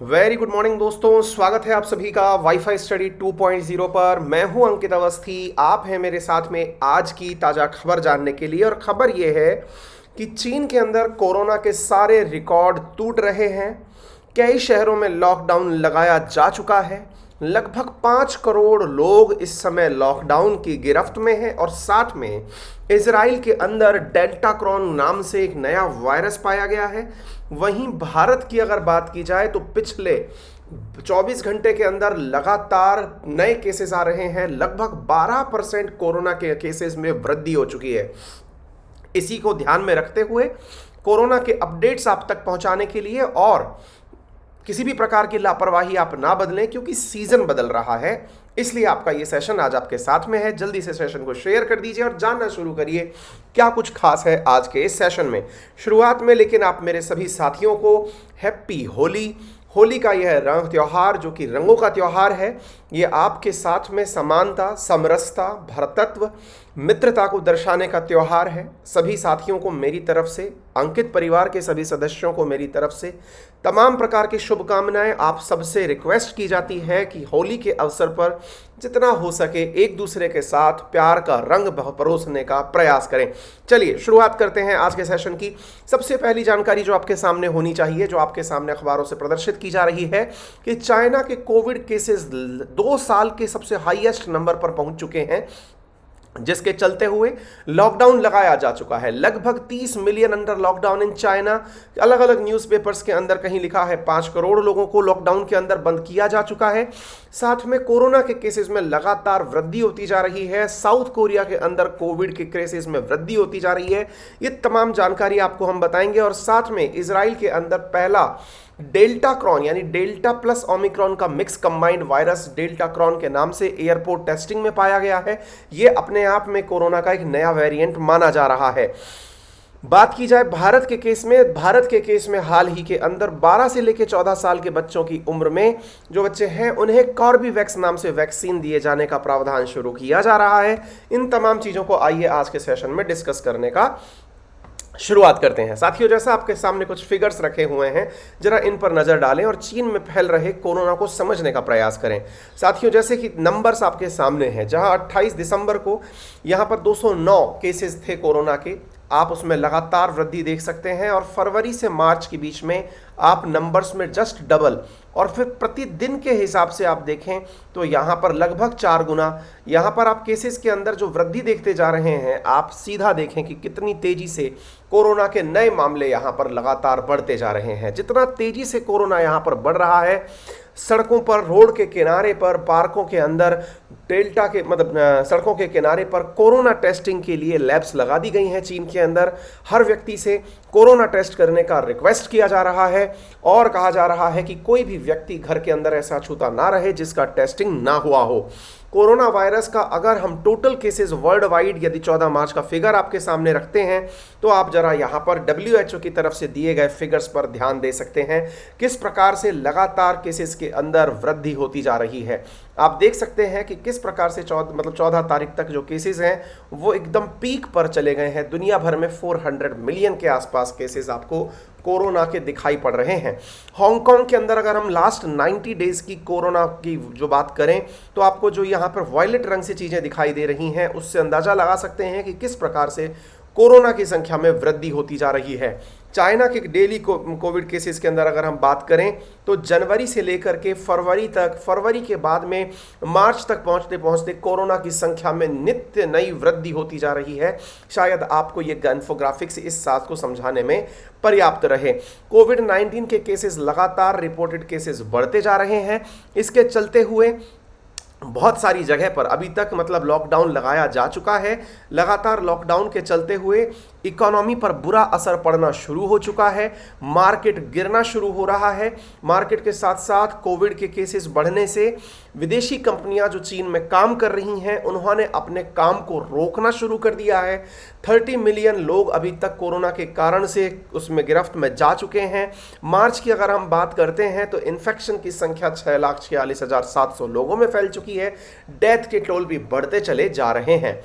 Very good morning दोस्तों, स्वागत है आप सभी का वाईफाई स्टडी 2.0 पर। मैं हूं अंकित अवस्थी, आप हैं मेरे साथ में आज की ताज़ा खबर जानने के लिए। और खबर यह है कि चीन के अंदर कोरोना के सारे रिकॉर्ड टूट रहे हैं। कई शहरों में लॉकडाउन लगाया जा चुका है। लगभग 5 करोड़ लोग इस समय लॉकडाउन की गिरफ्त में हैं और साथ में इजराइल के अंदर डेल्टा क्रॉन नाम से एक नया वायरस पाया गया है। वहीं भारत की अगर बात की जाए तो पिछले 24 घंटे के अंदर लगातार नए केसेस आ रहे हैं। लगभग 12% कोरोना के केसेस में वृद्धि हो चुकी है। इसी को ध्यान में रखते हुए कोरोना के अपडेट्स आप तक पहुंचाने के लिए और किसी भी प्रकार की लापरवाही आप ना बदलें, क्योंकि सीजन बदल रहा है, इसलिए आपका ये सेशन आज आपके साथ में है। जल्दी से सेशन को शेयर कर दीजिए और जानना शुरू करिए क्या कुछ खास है आज के इस सेशन में। शुरुआत में लेकिन आप मेरे सभी साथियों को हैप्पी होली। होली का यह रंग त्यौहार जो कि रंगों का त्यौहार है, ये आपके साथ में समानता, समरसता, भ्रातृत्व, मित्रता को दर्शाने का त्यौहार है। सभी साथियों को मेरी तरफ से, अंकित परिवार के सभी सदस्यों को मेरी तरफ से तमाम प्रकार की शुभकामनाएं। आप सबसे रिक्वेस्ट की जाती है कि होली के अवसर पर जितना हो सके एक दूसरे के साथ प्यार का रंग परोसने का प्रयास करें। चलिए शुरुआत करते हैं आज के सेशन की। सबसे पहली जानकारी जो आपके सामने होनी चाहिए, जो आपके सामने अखबारों से प्रदर्शित की जा रही है कि चाइना के कोविड केसेस 2 साल के सबसे हाईएस्ट नंबर पर पहुंच चुके हैं, जिसके चलते हुए लॉकडाउन लगाया जा चुका है। लगभग 30 million under lockdown in China. अलग अलग न्यूज़पेपर्स के अंदर कहीं लिखा है 5 करोड़ लोगों को लॉकडाउन के अंदर बंद किया जा चुका है। साथ में कोरोना के केसेस में लगातार वृद्धि होती जा रही है। साउथ कोरिया के अंदर कोविड के केसेस में वृद्धि होती जा रही है। ये तमाम जानकारी आपको हम बताएंगे। और साथ में इजराइल के अंदर पहला डेल्टा क्रॉन यानी डेल्टा प्लस ओमिक्रॉन का mix combined virus Deltacron के नाम से एयरपोर्ट टेस्टिंग में पाया गया है। यह अपने आप में कोरोना का एक नया वेरिएंट माना जा रहा है। बात की जाए भारत के केस में हाल ही के अंदर 12 से लेकर 14 साल के बच्चों की उम्र में जो बच्चे हैं उन्हें कॉर्बेवैक्स नाम से वैक्सीन दिए जाने का प्रावधान शुरू किया जा रहा है। इन तमाम चीजों को आइए आज के सेशन में डिस्कस करने का शुरुआत करते हैं। साथियों, जैसा आपके सामने कुछ फिगर्स रखे हुए हैं, जरा इन पर नजर डालें और चीन में फैल रहे कोरोना को समझने का प्रयास करें। साथियों, जैसे कि नंबर्स आपके सामने हैं, जहां 28 दिसंबर को यहां पर 209 केसेस थे कोरोना के, आप उसमें लगातार वृद्धि देख सकते हैं। और फरवरी से मार्च के बीच में आप नंबर्स में जस्ट डबल, और फिर प्रतिदिन के हिसाब से आप देखें तो यहाँ पर लगभग 4 गुना यहाँ पर आप केसेस के अंदर जो वृद्धि देखते जा रहे हैं, आप सीधा देखें कि कितनी तेजी से कोरोना के नए मामले यहाँ पर लगातार बढ़ते जा रहे हैं। जितना तेजी से कोरोना यहाँ पर बढ़ रहा है, सड़कों पर, रोड के किनारे पर, पार्कों के अंदर डेल्टा के सड़कों के किनारे पर कोरोना टेस्टिंग के लिए लैब्स लगा दी गई हैं। चीन के अंदर हर व्यक्ति से कोरोना टेस्ट करने का रिक्वेस्ट किया जा रहा है और कहा जा रहा है कि कोई भी व्यक्ति घर के अंदर ऐसा छूता ना रहे जिसका टेस्टिंग ना हुआ हो। कोरोना वायरस का अगर हम टोटल केसेस वर्ल्ड वाइड यदि 14 मार्च का फिगर आपके सामने रखते हैं तो आप जरा यहाँ पर WHO की तरफ से दिए गए फिगर्स पर ध्यान दे सकते हैं, किस प्रकार से लगातार केसेस के अंदर वृद्धि होती जा रही है। आप देख सकते हैं कि किस प्रकार से 14 तारीख तक जो केसेस हैं वो एकदम पीक पर चले गए हैं। दुनिया भर में 400 मिलियन के आसपास केसेस आपको कोरोना के दिखाई पड़ रहे हैं। हांगकांग के अंदर अगर हम लास्ट 90 डेज की कोरोना की जो बात करें तो आपको जो यहाँ पर वॉयलेट रंग से चीजें दिखाई दे रही हैं, उससे अंदाजा लगा सकते हैं कि किस प्रकार से कोरोना की संख्या में वृद्धि होती जा रही है। चाइना के डेली कोविड केसेस के अंदर अगर हम बात करें तो जनवरी से लेकर के फरवरी तक, फरवरी के बाद में मार्च तक पहुंचते पहुंचते कोरोना की संख्या में नित्य नई वृद्धि होती जा रही है। शायद आपको ये इन्फोग्राफिक्स इस बात को समझाने में पर्याप्त रहे। कोविड-19 के केसेस लगातार रिपोर्टेड केसेस बढ़ते जा रहे हैं। इसके चलते हुए बहुत सारी जगह पर अभी तक लॉकडाउन लगाया जा चुका है। लगातार लॉकडाउन के चलते हुए इकोनॉमी पर बुरा असर पड़ना शुरू हो चुका है। मार्केट गिरना शुरू हो रहा है। मार्केट के साथ साथ कोविड के केसेस बढ़ने से विदेशी कंपनियां जो चीन में काम कर रही हैं उन्होंने अपने काम को रोकना शुरू कर दिया है। 30 मिलियन लोग अभी तक कोरोना के कारण से उसमें गिरफ्त में जा चुके हैं। मार्च की अगर हम बात करते हैं तो इन्फेक्शन की संख्या 6,46,700 लोगों में फैल चुकी है। डेथ के टोल भी बढ़ते चले जा रहे हैं।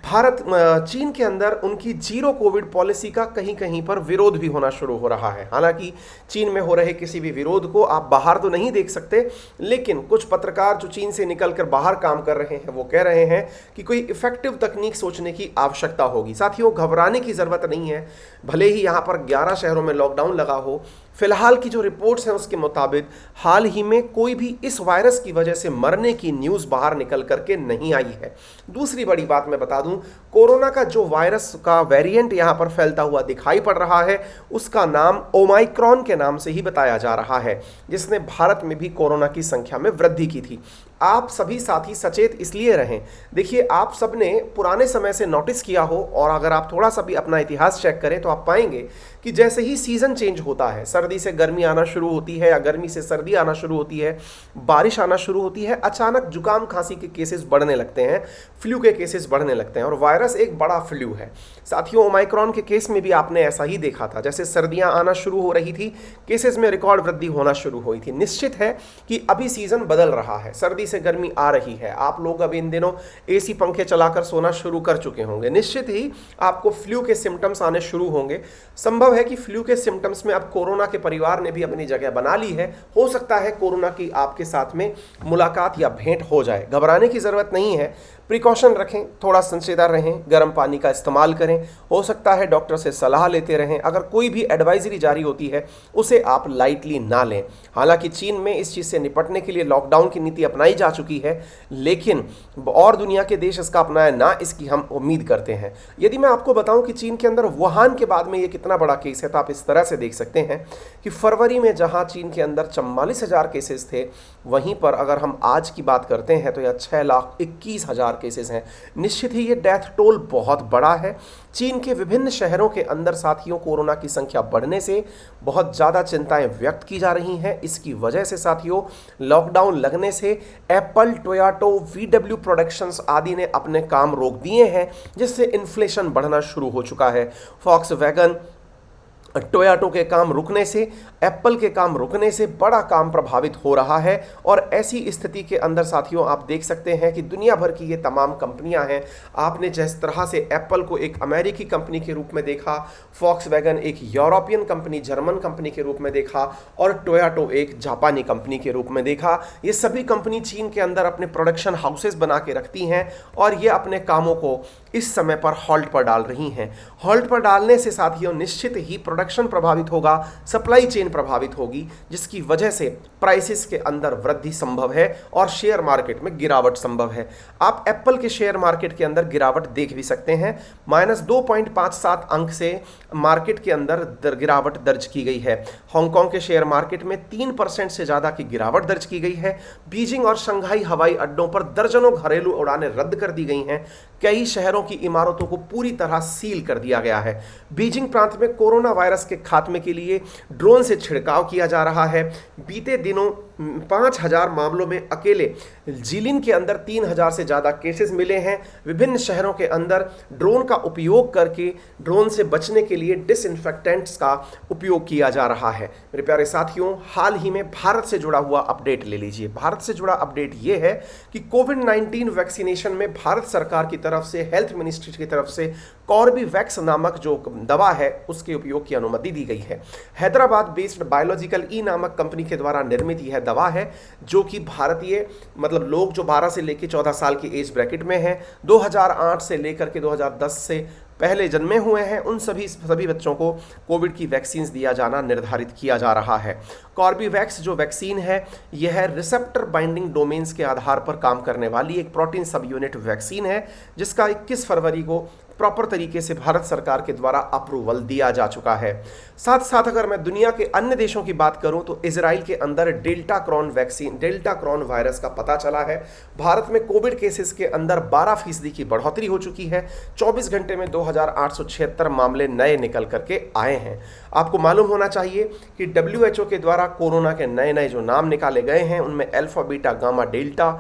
चीन के अंदर उनकी जीरो कोविड पॉलिसी का कहीं कहीं पर विरोध भी होना शुरू हो रहा है। हालांकि चीन में हो रहे किसी भी विरोध को आप बाहर तो नहीं देख सकते, लेकिन कुछ पत्रकार जो चीन से निकलकर बाहर काम कर रहे हैं वो कह रहे हैं कि कोई इफेक्टिव तकनीक सोचने की आवश्यकता होगी। साथियों, घबराने की जरूरत नहीं है। भले ही यहां पर 11 शहरों में लॉकडाउन लगा हो, फिलहाल की जो रिपोर्ट्स हैं उसके मुताबिक हाल ही में कोई भी इस वायरस की वजह से मरने की न्यूज़ बाहर निकल करके नहीं आई है। दूसरी बड़ी बात मैं बता दूं, कोरोना का जो वायरस का वेरिएंट यहां पर फैलता हुआ दिखाई पड़ रहा है उसका नाम ओमाइक्रॉन के नाम से ही बताया जा रहा है, जिसने भारत में भी कोरोना की संख्या में वृद्धि की थी। आप सभी साथी सचेत इसलिए रहें। देखिए, आप सबने पुराने समय से नोटिस किया हो, और अगर आप थोड़ा सा भी अपना इतिहास चेक करें तो आप पाएंगे कि जैसे ही सीजन चेंज होता है, सर्दी से गर्मी आना शुरू होती है या गर्मी से सर्दी आना शुरू होती है, बारिश आना शुरू होती है, अचानक जुकाम खांसी के केसेस बढ़ने लगते हैं, फ्लू के केसेस बढ़ने लगते हैं, और वायरस एक बड़ा फ्लू है। साथियों, ओमाइक्रॉन के केस में भी आपने ऐसा ही देखा था। जैसे सर्दियां आना शुरू हो रही थी, केसेस में रिकॉर्ड वृद्धि होना शुरू हुई थी। निश्चित है कि अभी सीजन बदल रहा है, सर्दी से गर्मी आ रही है। आप लोग अब इन दिनों एसी पंखे चलाकर सोना शुरू कर चुके होंगे। निश्चित ही आपको फ्लू के सिम्टम्स आने शुरू होंगे। संभव है कि फ्लू के सिम्टम्स में अब कोरोना के परिवार ने भी अपनी जगह बना ली है। हो सकता है कोरोना की आपके साथ में मुलाकात या भेंट हो जाए। घबराने की जरूरत नहीं है। प्रिकॉशन रखें, थोड़ा संजीदा रहें, गर्म पानी का इस्तेमाल करें, हो सकता है डॉक्टर से सलाह लेते रहें। अगर कोई भी एडवाइजरी जारी होती है उसे आप लाइटली ना लें। हालांकि चीन में इस चीज़ से निपटने के लिए लॉकडाउन की नीति अपनाई जा चुकी है, लेकिन और दुनिया के देश इसका अपनाए ना, इसकी हम उम्मीद करते हैं। यदि मैं आपको बताऊं कि चीन के अंदर वुहान के बाद में ये कितना बड़ा केस है, तो आप इस तरह से देख सकते हैं कि फरवरी में जहां चीन के अंदर 44,000 केसेस थे, वहीं पर अगर हम आज की बात करते हैं तो यह 6,21,000 केसेस हैं। निश्चित ही ये डेथ टोल बहुत बड़ा है। चीन के विभिन्न शहरों के अंदर साथियों कोरोना की संख्या बढ़ने से बहुत ज़्यादा चिंताएं व्यक्त की जा रही हैं। इसकी वजह से साथियों लॉकडाउन लगने से एप्पल, टोयोटा, वीडब्ल्यू प्रोडक्शंस आदि ने अपने काम रोक दिए हैं, जिससे इन्फ्लेशन बढ़ना शुरू हो चुका है। फॉक्सवैगन, टोयोटा के काम रुकने से, एप्पल के काम रुकने से बड़ा काम प्रभावित हो रहा है। और ऐसी स्थिति के अंदर साथियों आप देख सकते हैं कि दुनिया भर की ये तमाम कंपनियां हैं। आपने जिस तरह से एप्पल को एक अमेरिकी कंपनी के रूप में देखा, फॉक्सवैगन एक यूरोपियन कंपनी, जर्मन कंपनी के रूप में देखा, और टोयोटा एक जापानी कंपनी के रूप में देखा, ये सभी कंपनी चीन के अंदर अपने प्रोडक्शन हाउसेस बना के रखती हैं और ये अपने कामों को इस समय पर हॉल्ट पर डाल रही हैं। हॉल्ट पर डालने से साथियों निश्चित ही प्रोडक्शन प्रभावित होगा, सप्लाई चेन प्रभावित होगी, जिसकी वजह से प्राइसेस के अंदर वृद्धि संभव है और शेयर मार्केट में गिरावट संभव है। आप एप्पल के शेयर मार्केट के अंदर गिरावट देख भी सकते हैं। -2.57 अंक से मार्केट के अंदर गिरावट दर्ज की गई है। हांगकांग के शेयर मार्केट में 3% से ज्यादा की गिरावट दर्ज की गई है। बीजिंग और शंघाई हवाई अड्डों पर दर्जनों घरेलू उड़ानें रद्द कर दी गई हैं। कई शहरों की इमारतों को पूरी तरह सील कर दिया गया है। बीजिंग प्रांत में कोरोना वायरस के खात्मे के लिए ड्रोन से छिड़काव किया जा रहा है। बीते दिनों 5,000 मामलों में अकेले जिलिन के अंदर 3,000 से ज़्यादा केसेस मिले हैं। विभिन्न शहरों के अंदर ड्रोन का उपयोग करके ड्रोन से बचने के लिए डिसइंफेक्टेंट्स का उपयोग किया जा रहा है। मेरे प्यारे साथियों, हाल ही में भारत से जुड़ा हुआ अपडेट ले लीजिए। भारत से जुड़ा अपडेट ये है कि कोविड-19 वैक्सीनेशन में भारत सरकार की तरफ से, हेल्थ मिनिस्ट्री की तरफ से कॉर्बीवैक्स नामक जो दवा है उसके उपयोग की अनुमति दी गई है। हैदराबाद बेस्ड बायोलॉजिकल ई नामक कंपनी के द्वारा निर्मित यह दवा है, जो कि भारतीय मतलब लोग जो 12 से लेकर 14 साल की एज ब्रैकेट में हैं, 2008 से लेकर के 2010 से पहले जन्मे हुए हैं, उन सभी बच्चों को कोविड की वैक्सीन दिया जाना निर्धारित किया जा रहा है। कॉर्बीवैक्स जो वैक्सीन है यह रिसेप्टर बाइंडिंग डोमेन्स के आधार पर काम करने वाली एक प्रोटीन सब यूनिट वैक्सीन है, जिसका 21 फरवरी को प्रॉपर तरीके से भारत सरकार के द्वारा अप्रूवल दिया जा चुका है। साथ साथ अगर मैं दुनिया के अन्य देशों की बात करूं तो इजराइल के अंदर डेल्टा क्रॉन वायरस का पता चला है। भारत में कोविड केसेस के अंदर 12% की बढ़ोतरी हो चुकी है। 24 घंटे में 2,876 मामले नए निकल करके आए हैं। आपको मालूम होना चाहिए कि WHO के द्वारा कोरोना के नए जो नाम निकाले गए हैं उनमें alpha, beta, gamma, delta,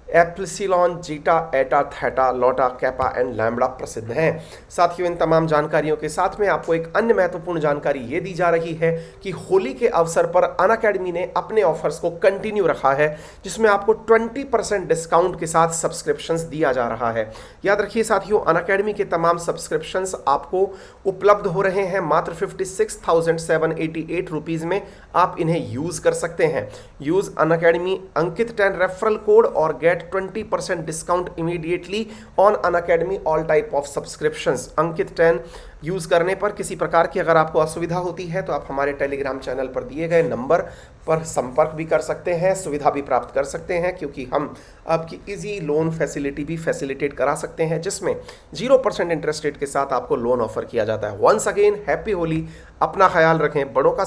epsilon, zeta, Etah, theta, लॉटा, kappa and lambda प्रसिद्ध हैं। साथियों, इन तमाम जानकारियों के साथ में आपको एक अन्य महत्वपूर्ण जानकारी ये दी जा रही है कि होली के अवसर पर अनअकैडमी ने अपने ऑफर्स को कंटिन्यू रखा है, जिसमें आपको 20% डिस्काउंट के साथ सब्सक्रिप्शंस दिया जा रहा है। याद रखिए साथियों, अनअकैडमी के तमाम सब्सक्रिप्शंस आपको उपलब्ध हो रहे हैं मात्र 56,788 रुपीज़ में। आप इन्हें यूज़ कर सकते हैं। Use Unacademy Ankit 10 referral code और get 20% discount immediately on Unacademy all type of subscriptions. Ankit 10 use करने पर किसी प्रकार की अगर आपको असुविधा होती है तो आप हमारे टेलीग्राम चैनल पर दिए गए नंबर पर संपर्क भी कर सकते हैं, सुविधा भी प्राप्त कर सकते हैं, क्योंकि हम आपकी इजी लोन फैसिलिटी भी फैसिलिटेट करा सकते हैं, जिसमें 0% इंटरेस्ट रेट के साथ आपको लोन ऑफर किया जाता है। वंस अगेन हैप्पी होली, अपना ख्याल रखें, बड़ों का